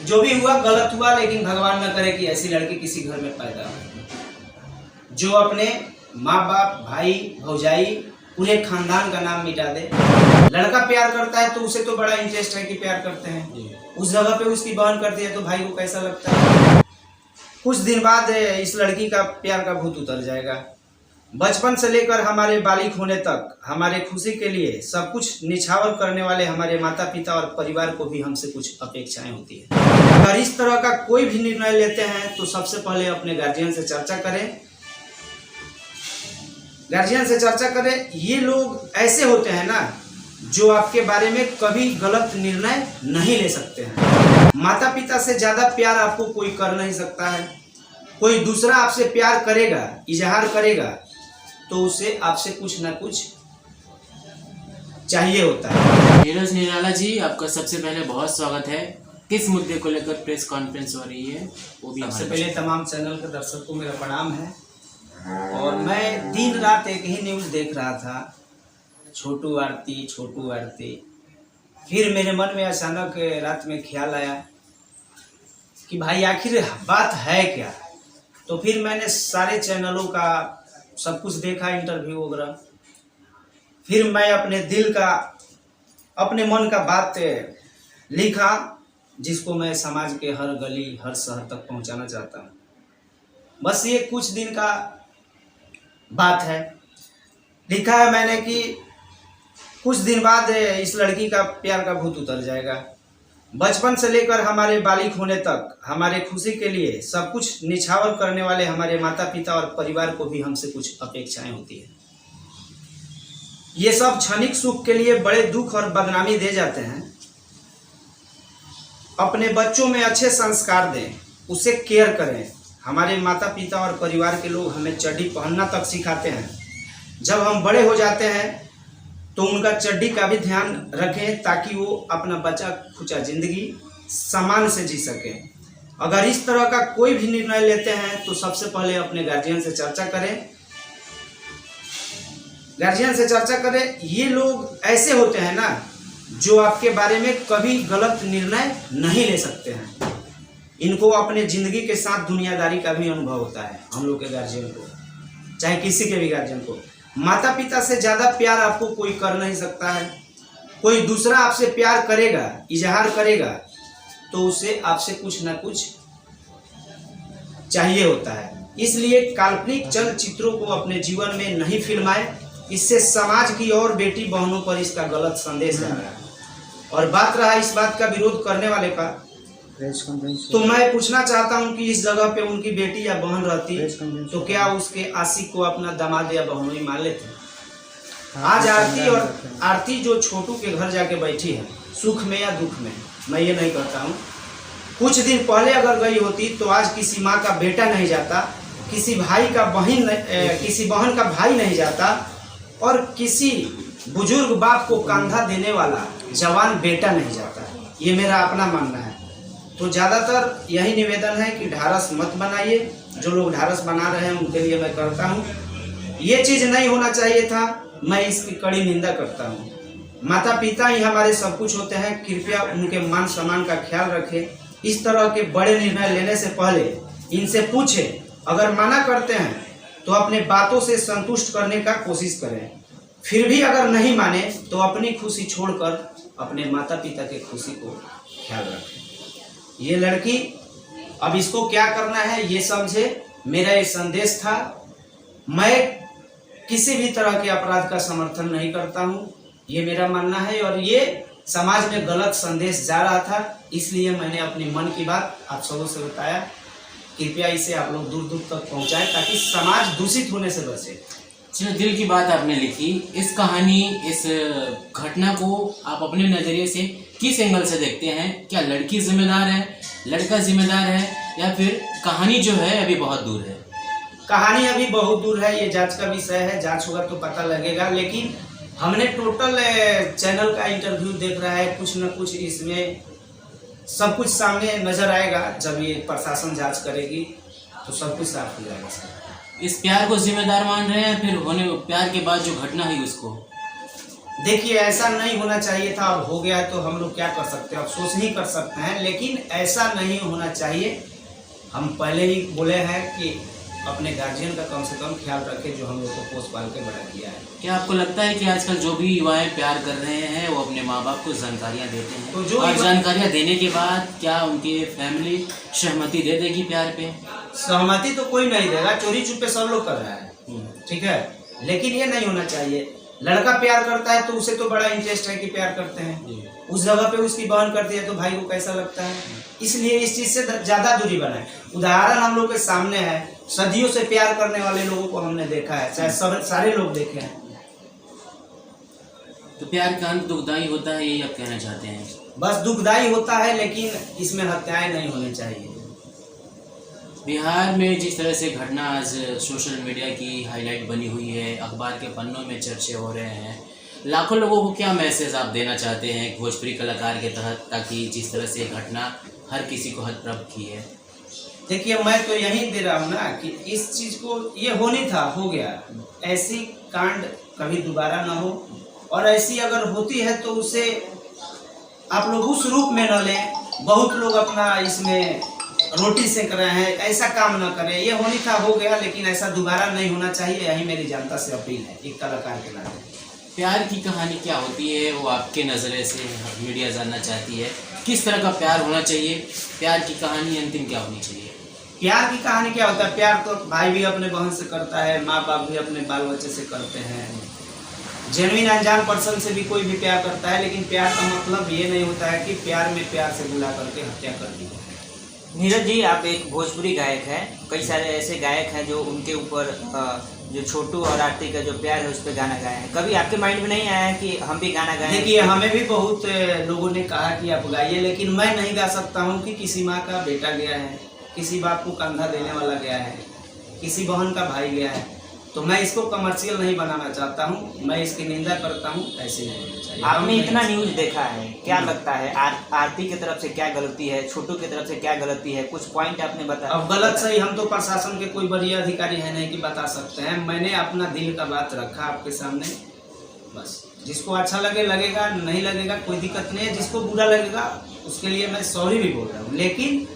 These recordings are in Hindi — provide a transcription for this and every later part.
जो भी हुआ गलत हुआ, लेकिन भगवान न करे कि ऐसी लड़की किसी घर में पैदा हो जो अपने माँ बाप, भाई, भौजाई, पूरे खानदान का नाम मिटा दे। लड़का प्यार करता है तो उसे तो बड़ा इंटरेस्ट है कि प्यार करते हैं, उस जगह पे उसकी बहन करती है तो भाई को कैसा लगता है। कुछ दिन बाद इस लड़की का प्यार का भूत उतर जाएगा। बचपन से लेकर हमारे बालिग होने तक हमारे खुशी के लिए सब कुछ निछावर करने वाले हमारे माता पिता और परिवार को भी हमसे कुछ अपेक्षाएं होती है। अगर इस तरह का कोई भी निर्णय लेते हैं तो सबसे पहले अपने गार्जियन से चर्चा करें। गार्जियन से चर्चा करें। ये लोग ऐसे होते हैं ना जो आपके बारे में कभी गलत निर्णय नहीं ले सकते हैं। माता पिता से ज्यादा प्यार आपको कोई कर नहीं सकता है। कोई दूसरा आपसे प्यार करेगा, इजहार करेगा, तो उसे आपसे कुछ ना कुछ चाहिए होता है। नीरज निराला जी, आपका सबसे पहले बहुत स्वागत है। किस मुद्दे को लेकर प्रेस कॉन्फ्रेंस हो रही है वो भी? सबसे पहले तमाम चैनल के दर्शकों को मेरा प्रणाम है। और मैं दिन रात एक ही न्यूज़ देख रहा था, छोटू आरती, छोटू आरती। फिर मेरे मन में अचानक रात में ख्याल आया कि भाई आखिर बात है क्या। तो फिर मैंने सारे चैनलों का सब कुछ देखा, इंटरव्यू वगैरह। फिर मैं अपने दिल का, अपने मन का बात लिखा, जिसको मैं समाज के हर गली, हर शहर तक पहुंचाना चाहता हूं। बस ये कुछ दिन का बात है। लिखा है मैंने कि कुछ दिन बाद इस लड़की का प्यार का भूत उतर जाएगा। बचपन से लेकर हमारे बालिग होने तक हमारे खुशी के लिए सब कुछ निछावर करने वाले हमारे माता पिता और परिवार को भी हमसे कुछ अपेक्षाएं होती है। ये सब क्षणिक सुख के लिए बड़े दुख और बदनामी दे जाते हैं। अपने बच्चों में अच्छे संस्कार दें, उसे केयर करें। हमारे माता पिता और परिवार के लोग हमें चड्डी पहनना तक सिखाते हैं। जब हम बड़े हो जाते हैं तो उनका चड्डी का भी ध्यान रखें ताकि वो अपना बचा खुचा जिंदगी सम्मान से जी सके। अगर इस तरह का कोई भी निर्णय लेते हैं तो सबसे पहले अपने गार्जियन से चर्चा करें। गार्जियन से चर्चा करें। ये लोग ऐसे होते हैं ना जो आपके बारे में कभी गलत निर्णय नहीं ले सकते हैं। इनको अपने जिंदगी के साथ दुनियादारी का भी अनुभव होता है। हम लोग के गार्जियन को, चाहे किसी के भी गार्जियन को, माता पिता से ज्यादा प्यार आपको कोई कर नहीं सकता है। कोई दूसरा आपसे प्यार करेगा, इजहार करेगा, तो उसे आपसे कुछ ना कुछ चाहिए होता है। इसलिए काल्पनिक चलचित्रों को अपने जीवन में नहीं फिल्माएं। इससे समाज की और बेटी बहनों पर इसका गलत संदेश जा रहा है। और बात रहा इस बात का विरोध करने वाले का, तो मैं पूछना चाहता हूं कि इस जगह पे उनकी बेटी या बहन रहती तो क्या उसके आशिक को अपना दामाद या बहनोई मान लेते? आज आरती जो छोटू के घर जाके बैठी है, सुख में या दुख में, मैं ये नहीं कहता हूँ। कुछ दिन पहले अगर गई होती तो आज किसी माँ का बेटा नहीं जाता, किसी बहन का भाई नहीं जाता, और किसी बुजुर्ग बाप को कंधा देने वाला जवान बेटा नहीं जाता। ये मेरा अपना मानना है। तो ज़्यादातर यही निवेदन है कि ढारस मत बनाइए। जो लोग ढारस बना रहे हैं उनके लिए मैं करता हूँ, ये चीज़ नहीं होना चाहिए था। मैं इसकी कड़ी निंदा करता हूँ। माता पिता ही हमारे सब कुछ होते हैं। कृपया उनके मान सम्मान का ख्याल रखें। इस तरह के बड़े निर्णय लेने से पहले इनसे पूछें। अगर मना करते हैं तो अपने बातों से संतुष्ट करने का कोशिश करें। फिर भी अगर नहीं माने तो अपनी खुशी छोड़कर अपने माता पिता के खुशी को ख्याल रखें। ये लड़की, अब इसको क्या करना है ये समझे। मेरा ये संदेश था। मैं किसी भी तरह के अपराध का समर्थन नहीं करता हूँ, ये मेरा मानना है। और ये समाज में गलत संदेश जा रहा था, इसलिए मैंने अपने मन की बात आप सबों से बताया। कृपया इसे आप लोग दूर दूर तक पहुँचाएं ताकि समाज दूषित होने से बचे। चलो, दिल की बात आपने लिखी। इस कहानी, इस घटना को आप अपने नज़रिए से किस एंगल से देखते हैं? क्या लड़की जिम्मेदार है, लड़का जिम्मेदार है, या फिर कहानी जो है अभी बहुत दूर है? कहानी अभी बहुत दूर है, ये जांच का विषय है। जांच होगा तो पता लगेगा। लेकिन हमने टोटल चैनल का इंटरव्यू देख रहा है। कुछ न कुछ इसमें सब कुछ सामने नजर आएगा। जब ये प्रशासन जांच करेगी तो सब कुछ साफ हो जाएगा। इस प्यार को जिम्मेदार मान रहे हैं, फिर होने प्यार के बाद जो घटना हुई उसको? देखिए ऐसा नहीं होना चाहिए था, अब हो गया तो हम लोग क्या कर सकते हैं, अफसोस ही कर सकते हैं, लेकिन ऐसा नहीं होना चाहिए। हम पहले ही बोले हैं कि अपने गार्जियन का कम से कम ख्याल रखें जो हम लोग को पोस पाल के बड़ा किया है। क्या आपको लगता है कि आजकल जो भी युवाएं प्यार कर रहे हैं वो अपने माँ बाप को जानकारियाँ देते हैं, तो जो और जानकारियाँ देने के बाद क्या उनकी फैमिली सहमति दे देगी प्यार पे? सहमति तो कोई नहीं देगा, चोरी छुपे सब लोग कर रहा है, ठीक है, लेकिन ये नहीं होना चाहिए। लड़का प्यार करता है तो उसे तो बड़ा इंटरेस्ट है कि प्यार करते हैं, उस जगह पे उसकी बहन करती है तो भाई को कैसा लगता है, इसलिए इस चीज से ज्यादा दूरी बनाए। उदाहरण हम लोग के सामने है, सदियों से प्यार करने वाले लोगों को हमने देखा है, चाहे सब सारे लोग देखे हैं। तो प्यार का अंत दुखदाई होता है, यही आप कहना चाहते हैं? बस दुखदाई होता है, लेकिन इसमें हत्याएं नहीं होनी चाहिए। बिहार में जिस तरह से घटना आज सोशल मीडिया की हाईलाइट बनी हुई है, अखबार के पन्नों में चर्चे हो रहे हैं, लाखों लोगों को क्या मैसेज आप देना चाहते हैं भोजपुरी कलाकार के तहत, ताकि जिस तरह से घटना हर किसी को हतप्रभ की है? देखिए मैं तो यही दे रहा हूँ ना कि इस चीज को, ये होनी था, हो गया, ऐसी कांड कभी दोबारा ना हो, और ऐसी अगर होती है तो उसे आप लोग उस रूप में न लें। बहुत लोग अपना इसमें रोटी सेक रहे हैं, ऐसा काम न करें। ये होनी था, हो गया, लेकिन ऐसा दोबारा नहीं होना चाहिए, यही मेरी जनता से अपील है एक कलाकार के नाते। प्यार की कहानी क्या होती है वो आपके नज़रिए से मीडिया जानना चाहती है। किस तरह का प्यार होना चाहिए, प्यार की कहानी अंतिम क्या होनी चाहिए? प्यार की कहानी क्या होता है? प्यार तो भाई भी अपने बहन से करता है, माँ बाप भी अपने बाल बच्चे से करते हैं, जेन्युइन अनजान पर्सन से भी कोई भी प्यार करता है, लेकिन प्यार का मतलब ये नहीं होता है कि प्यार में प्यार से बुला करके हत्या कर दी। नीरज जी, आप एक भोजपुरी गायक हैं, कई सारे ऐसे गायक हैं जो उनके ऊपर जो छोटू और आरती का जो प्यार है उस पर गाना गाए हैं। कभी आपके माइंड में नहीं आया है कि हम भी गाना गाएं? देखिए हमें भी बहुत लोगों ने कहा कि आप गाइए, लेकिन मैं नहीं गा सकता हूँ कि किसी माँ का बेटा गया है, किसी बाप को कंधा देने वाला गया है, किसी बहन का भाई गया है, तो मैं इसको कमर्शियल नहीं बनाना चाहता हूँ, मैं इसकी निंदा करता हूँ, ऐसे नहीं होना चाहिए। आपने इतना न्यूज देखा है, क्या लगता है आरती की तरफ से क्या गलती है, छोटू की तरफ से क्या गलती है, कुछ पॉइंट आपने बताया? अब गलत सही हम तो प्रशासन के कोई बड़ी अधिकारी है नहीं कि बता सकते हैं, मैंने अपना दिल का बात रखा आपके सामने, बस जिसको अच्छा लगे लगेगा, नहीं लगेगा कोई दिक्कत नहीं है, जिसको बुरा लगेगा उसके लिए मैं सॉरी भी बोल रहा हूँ, लेकिन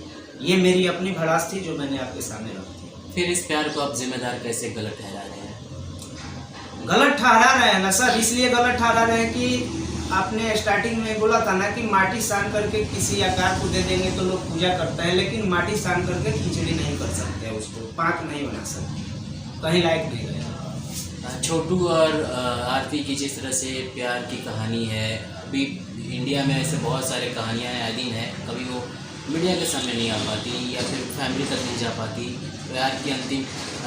ये मेरी अपनी भड़ास थी जो मैंने आपके सामने रखी। फिर इस प्यार को आप जिम्मेदार कैसे गलत ठहरा रहे हैं? गलत ठहरा रहे हैं ना सर, इसलिए गलत ठहरा रहे हैं कि आपने स्टार्टिंग में बोला था ना कि माटी सान करके किसी आकार को दे देंगे तो लोग पूजा करते हैं, लेकिन माटी सान करके खिचड़ी नहीं कर सकते, उसको पाक नहीं बना सकते, कहीं लायक नहीं गया। छोटू और आरती की जिस तरह से प्यार की कहानी है, अभी इंडिया में ऐसे बहुत सारे कहानियाँ आए दिन है, कभी वो मीडिया के सामने नहीं आ पाती या फिर फैमिली तक नहीं जा पाती, प्यार की अंतिम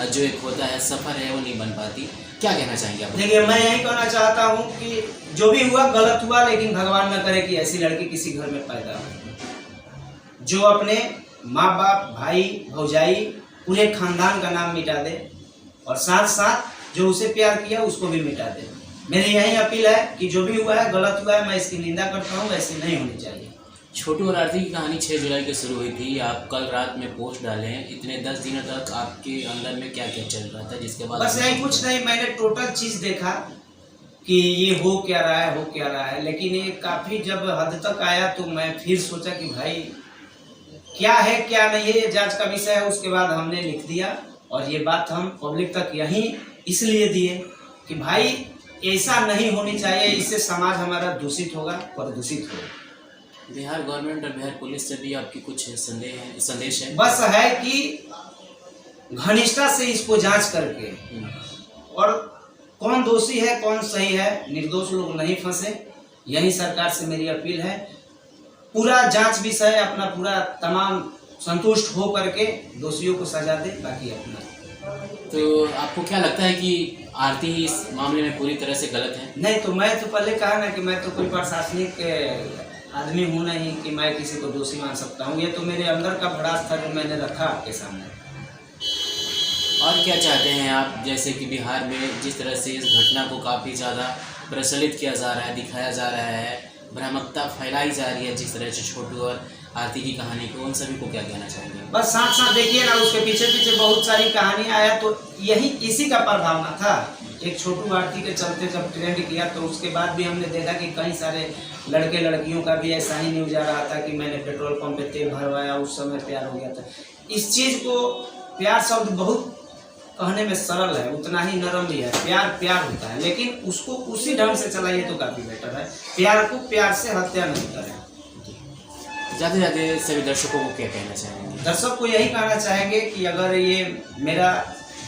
जो एक होता है सफ़र है वो नहीं बन पाती। क्या कहना चाहेंगे आप? देखिए मैं यही कहना चाहता हूँ कि जो भी हुआ गलत हुआ, लेकिन भगवान न करे कि ऐसी लड़की किसी घर में पैदा हो जो अपने माँ बाप, भाई, भौजाई, पूरे खानदान का नाम मिटा दे, और साथ साथ जो उसे प्यार किया उसको भी मिटा दे। मेरी यही अपील है कि जो भी हुआ है गलत हुआ है, मैं इसकी निंदा करता हूँ, ऐसी नहीं होनी चाहिए। छोटू और आरती की कहानी 6 जुलाई को शुरू हुई थी, आप कल रात में पोस्ट डाले हैं, इतने 10 दिनों तक आपके अंदर में क्या क्या चल रहा था जिसके बाद? बस यही कुछ नहीं, मैंने टोटल चीज़ देखा कि ये हो क्या रहा है, हो क्या रहा है, लेकिन ये काफ़ी जब हद तक आया तो मैं फिर सोचा कि भाई क्या है क्या नहीं है, ये जांच का विषय है। उसके बाद हमने लिख दिया, और ये बात हम पब्लिक तक यहीं इसलिए दिए कि भाई ऐसा नहीं होनी चाहिए, इससे समाज हमारा दूषित होगा, प्रदूषित होगा। बिहार गवर्नमेंट और बिहार पुलिस से भी आपकी कुछ संदेश है? बस है कि घनिष्ठता से इसको जांच करके, और कौन दोषी है कौन सही है, निर्दोष लोग नहीं फंसे, यही सरकार से मेरी अपील है। पूरा जांच विषय अपना पूरा तमाम संतुष्ट हो करके दोषियों को सजा दे, बाकी अपना। तो आपको क्या लगता है कि आरती इस मामले में पूरी तरह से गलत है? नहीं तो मैं तो पहले कहा ना कि मैं तो कोई प्रशासनिक आदमी हूँ नहीं कि मैं किसी को दोषी मान सकता हूँ, ये तो मेरे अंदर का भड़ास था जो मैंने रखा आपके सामने। और क्या चाहते हैं आप, जैसे कि बिहार में जिस तरह से इस घटना को काफ़ी ज़्यादा प्रचलित किया जा रहा है, दिखाया जा रहा है, भ्रामकता फैलाई जा रही है जिस तरह से छोटू और आरती की कहानी को, उन सभी को क्या कहना चाहेंगे? बस साथ साथ देखिए ना, उसके पीछे पीछे बहुत सारी कहानियाँ आया, तो यही इसी का प्रभावना था, एक छोटू भारती के चलते जब ट्रेंड किया तो उसके बाद भी हमने देखा कि कई सारे लड़के लड़कियों का भी ऐसा ही न्यूज आ रहा था कि मैंने पेट्रोल पंप पे तेल भरवाया, उस समय प्यार हो गया था। इस चीज़ को, प्यार शब्द बहुत कहने में सरल है, उतना ही नरम भी है। प्यार प्यार होता है, लेकिन उसको उसी ढंग से चलाइए तो काफ़ी बेटर है। प्यार को प्यार से हत्या नहीं करें। जाते जाते सभी दर्शकों को क्या कहना चाहेंगे? दर्शक को यही कहना चाहेंगे कि अगर ये मेरा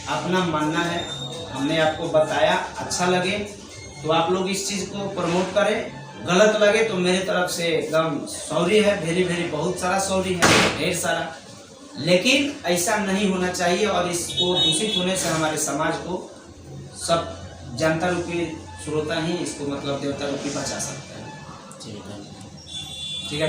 अपना मानना है, हमने आपको बताया, अच्छा लगे तो आप लोग इस चीज़ को प्रमोट करें। गलत लगे तो मेरे तरफ से एकदम सॉरी है, वेरी वेरी बहुत सारा सॉरी है, ढेर सारा। लेकिन ऐसा नहीं होना चाहिए और इसको दूषित होने से हमारे समाज को सब जनता रूपी श्रोता ही इसको मतलब देवता रूपी बचा सकता है। ठीक है।